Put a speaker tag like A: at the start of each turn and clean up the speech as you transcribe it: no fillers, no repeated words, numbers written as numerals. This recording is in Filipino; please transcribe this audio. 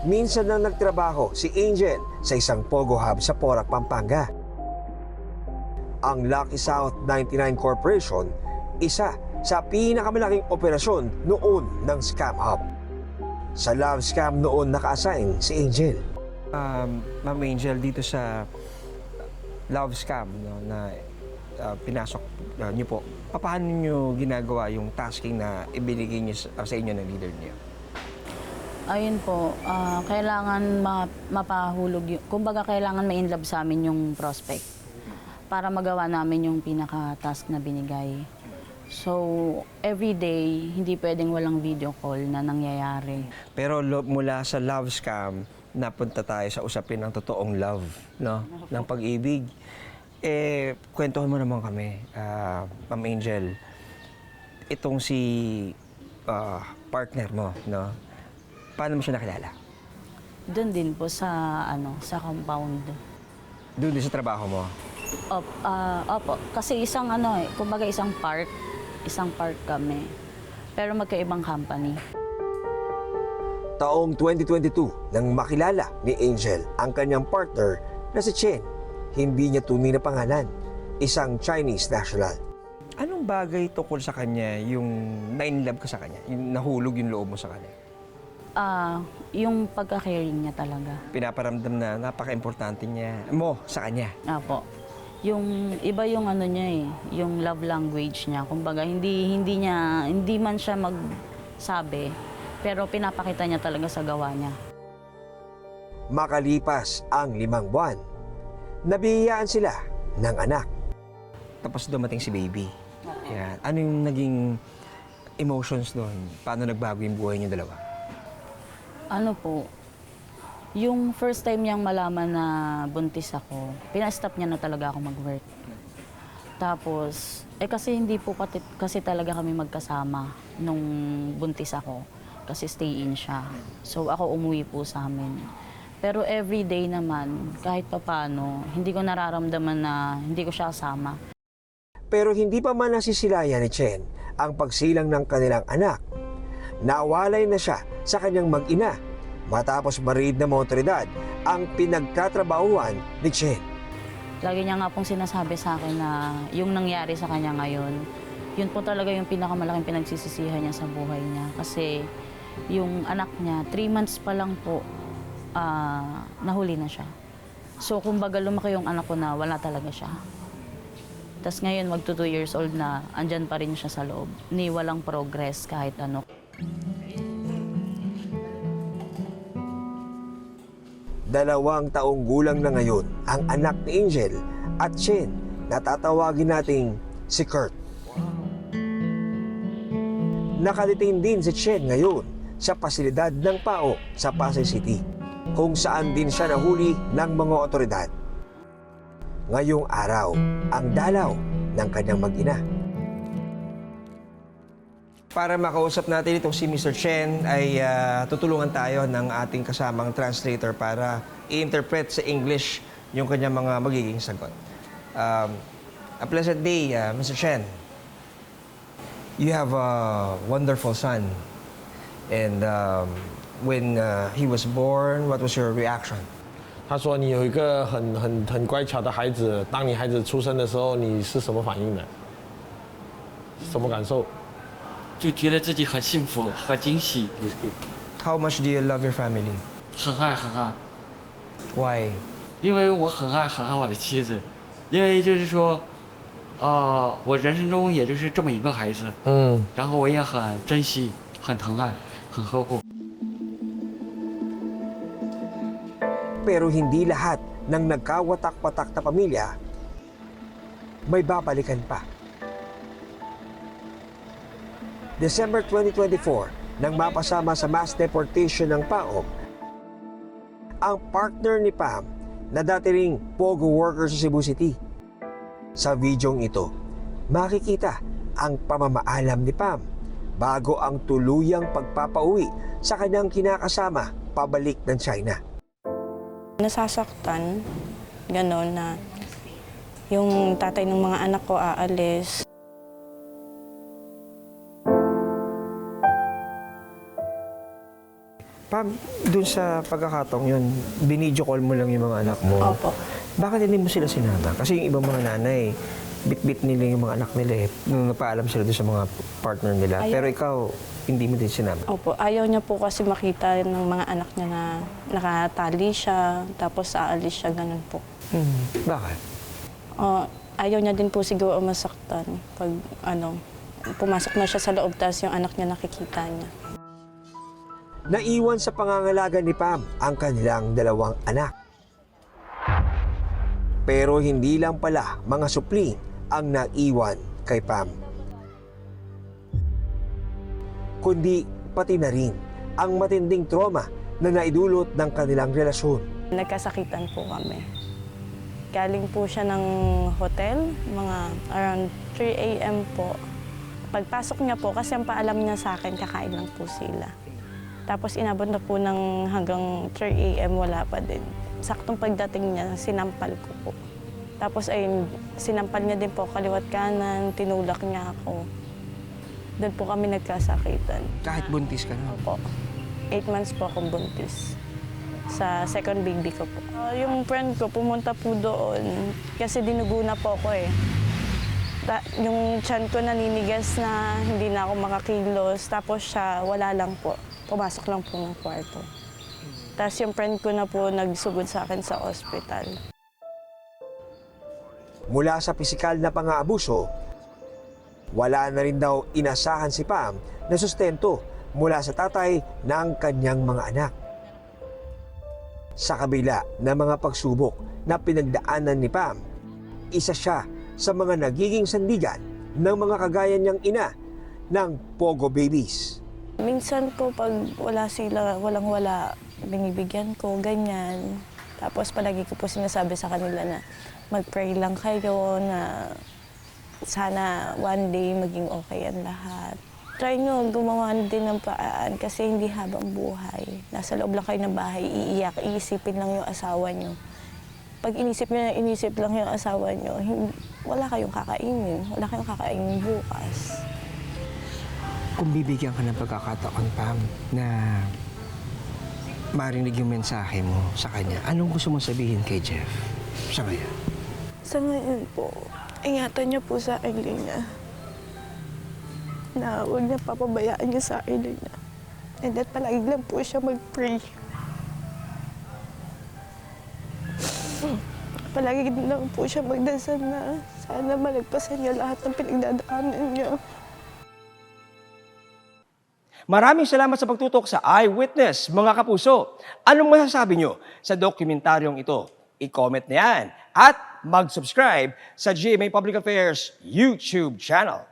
A: minsan nang nagtrabaho si Angel sa isang Pogo Hub sa Porac, Pampanga. Ang Lucky South 99 Corporation, isa sa pinakamalaking operasyon noon ng scam hub. Sa love scam noon naka-assign si Angel.
B: Ma'am Angel, dito sa love scam na pinasok niyo po, paano niyo ginagawa yung tasking na ibinigay niyo sa inyo ng leader niyo?
C: Ayun po, kailangan mapahulog yung, kumbaga kailangan ma-inlove sa amin yung prospect para magawa namin yung pinaka-task na binigay. So, every day, hindi pwedeng walang video call na nangyayari.
B: Pero mula sa love scam, napunta tayo sa usapin ng totoong love, no? Ng pag-ibig. Kwentuhan mo naman kami, Ma'am Angel. Itong si partner mo, no? Paano mo siya nakilala?
C: Doon din po sa, sa compound.
B: Doon din sa trabaho mo?
C: Opo, kasi isang kumbaga isang park kami. Pero magkaibang company.
A: Taong 2022 nang makilala ni Angel ang kanyang partner na si Chen. Hindi niya tunay na pangalan, isang Chinese national.
B: Anong bagay tungkol sa kanya yung na-inlove ka sa kanya? Yung nahulog yung loob mo sa kanya?
C: Yung pagka-caring niya talaga.
B: Pinaparamdam na napaka-importante niya mo sa kanya.
C: Opo. Yung iba yung niya yung love language niya. Kumbaga hindi man siya magsabi, pero pinapakita niya talaga sa gawa niya.
A: Makalipas ang 5 buwan, nabihiyaan sila ng anak.
B: Tapos dumating si baby. Yan. Ano yung naging emotions doon? Paano nagbago yung buhay niyo dalawa?
C: Ano po, yung first time niyang malaman na buntis ako, pinastop niya na talaga ako mag-work. Tapos, kasi hindi po kasi talaga kami magkasama nung buntis ako. Kasi stay-in siya. So ako umuwi po sa amin. Pero everyday naman, kahit papano, hindi ko nararamdaman na hindi ko siya kasama.
A: Pero hindi pa man nasisilayan ni Chen ang pagsilang ng kanilang anak. Nawalay na siya sa kanyang mag-ina matapos mariid ng mga otoridad ang pinagtatrabahuan ni Chen.
C: Lagi niya nga pong sinasabi sa akin na yung nangyari sa kanya ngayon, yun po talaga yung pinakamalaking pinagsisisihan niya sa buhay niya. Kasi yung anak niya, 3 months pa lang po, nahuli na siya. So kumbaga lumaki yung anak ko na wala talaga siya. Tapos ngayon magto 2 years old na, andyan pa rin siya sa loob. Ni walang progress kahit ano.
A: Dalawang taong gulang na ngayon ang anak ni Angel at Chen na tatawagin nating si Kurt. Nakalitin din si Chen ngayon sa pasilidad ng PAO sa Pasay City, kung saan din siya nahuli ng mga otoridad. Ngayong araw, ang dalaw ng kanyang mag-ina.
B: Para makausap natin itong si Mr. Chen ay tutulungan tayo ng ating kasamang translator para i-interpret sa English yung kanyang mga magiging sagot. A pleasant day, Mr. Chen. You have a wonderful son. And when he was born, what was your reaction?
D: 他说你有一个很乖巧的孩子，当你孩子出生的时候，你是什么反应呢？什么感受？
E: 就觉得自己很幸福、很惊喜，
B: How much do you love your family?
E: 很爱很爱，
B: Why?
E: 因为我很爱很爱我的妻子，因为就是说，我人生中也就是这么一个孩子，然后我也很珍惜、很疼爱、很呵护。
A: Pero hindi lahat ng nagkawatak-watak na pamilya may babalikan pa. December 2024, nang mapasama sa mass deportation ng PAOK, ang partner ni Pam na dati ring Pogo worker sa Cebu City. Sa videong ito, makikita ang pamamaalam ni Pam bago ang tuluyang pagpapauwi sa kanyang kinakasama pabalik ng China.
F: Nasasaktan, gano'n na yung tatay ng mga anak ko aalis.
B: Pam, dun sa pagkakataong yun, binidyo call mo lang yung mga anak mo.
F: Opo.
B: Bakit hindi mo sila sinama? Kasi yung ibang mga nanay, bit-bit nila yung mga anak nila nung napaalam sila doon sa mga partner nila.
F: Ayaw.
B: Pero ikaw, hindi mo din sinama.
F: Opo, ayaw niya po kasi makita ng mga anak niya na nakatali siya, tapos aalis siya, ganun po.
B: Bakit?
F: Ayaw niya din po siguro masaktan pag pumasok na siya sa loob, tapos yung anak niya nakikita niya.
A: Naiwan sa pangangalaga ni Pam ang kanilang dalawang anak. Pero hindi lang pala mga supling ang naiwan kay Pam, kundi pati na rin ang matinding trauma na naidulot ng kanilang relasyon.
F: Nagkasakitan po kami. Galing po siya ng hotel, mga around 3 a.m. po. Pagpasok niya po, kasi ang paalam niya sa akin, kakain lang po sila. Tapos inabot na po ng hanggang 3 a.m. wala pa din. Saktong pagdating niya, sinampal ko po. Tapos ayun, sinampal niya din po kaliwat kanan, tinulak niya ako. Doon po kami nagkasakitan.
B: Kahit buntis ka na.
F: Opo. 8 months po akong buntis. Sa second baby ko po. Yung friend ko pumunta po doon kasi dinugo na po ako eh. Yung tiyan ko naninigas na hindi na ako makakilos. Tapos siya, wala lang po. Pumasok lang po ng kwarto. Tapos yung friend ko na po nagsugod sa akin sa ospital.
A: Mula sa pisikal na pang-aabuso, wala na rin daw inasahan si Pam na sustento mula sa tatay ng kanyang mga anak. Sa kabila ng mga pagsubok na pinagdaanan ni Pam, isa siya sa mga nagiging sandigan ng mga kagaya niyang ina ng Pogo Babies.
F: Minsan po pag wala sila, walang-wala, binibigyan ko, ganyan. Tapos palagi ko po sinasabi sa kanila na mag-pray lang kayo na sana one day maging okay ang lahat. Try nyo, gumawa din ng paraan kasi hindi habang buhay. Nasa loob lang kayo ng bahay, iiyak, iisipin lang yung asawa nyo. Pag inisip nyo na inisip lang yung asawa nyo, wala kayong kakainin. Wala kayong kakainin bukas.
B: Kung bibigyan ka ng pagkakataon, Pam, na marinig yung mensahe mo sa kanya, anong gusto mong sabihin kay Jeff sa ngayon?
G: Sa ngayon po, ingatan niyo po sa akin, Lina. Na huwag niya papabayaan niya sa akin, Lina. And that palagi lang po siya mag-pray. Palagi lang po siya magdasal na sana malagpasan niya lahat ng pinagdadaanan niya.
B: Maraming salamat sa pagtutok sa Eyewitness, mga kapuso. Anong masasabi nyo sa dokumentaryong ito? I-comment na yan at mag-subscribe sa GMA Public Affairs YouTube channel.